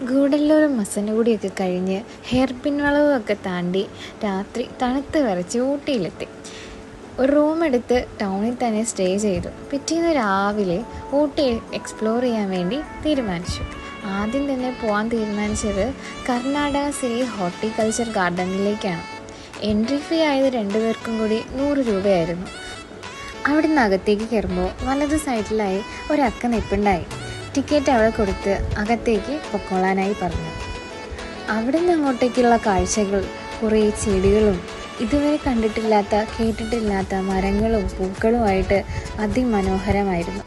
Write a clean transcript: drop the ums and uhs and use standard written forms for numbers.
ഗൂഡല്ലൂരും മസനഗുഡിയൊക്കെ കഴിഞ്ഞ് hair pin വളവുമൊക്കെ താണ്ടി രാത്രി തണുത്ത് വിറച്ച് ഊട്ടിയിലെത്തി. ഒരു റൂമെടുത്ത് ടൗണിൽ തന്നെ സ്റ്റേ ചെയ്തു. പിറ്റേന്ന് രാവിലെ ഊട്ടി എക്സ്പ്ലോർ ചെയ്യാൻ വേണ്ടി തീരുമാനിച്ചു. ആദ്യം തന്നെ പോകാൻ തീരുമാനിച്ചത് കർണാടക സിരി ഹോർട്ടിക്കൾച്ചർ ഗാർഡനിലേക്കാണ്. എൻട്രി ഫീ ആയത് 2 പേർക്കും കൂടി 100 രൂപയായിരുന്നു. അവിടെ നിന്ന് അകത്തേക്ക് കയറുമ്പോൾ വലത് സൈഡിലായി ഒരക്ക നിൽപ്പുണ്ടായി. ടിക്കറ്റ് അവിടെ കൊടുത്ത് അകത്തേക്ക് പൊക്കോളാനായി പറഞ്ഞു. അവിടെ നിന്ന് അങ്ങോട്ടേക്കുള്ള കാഴ്ചകൾ കുറേ ചെടികളും ഇതുവരെ കണ്ടിട്ടില്ലാത്ത കേട്ടിട്ടില്ലാത്ത മരങ്ങളും പൂക്കളുമായിട്ട് അതിമനോഹരമായിരുന്നു.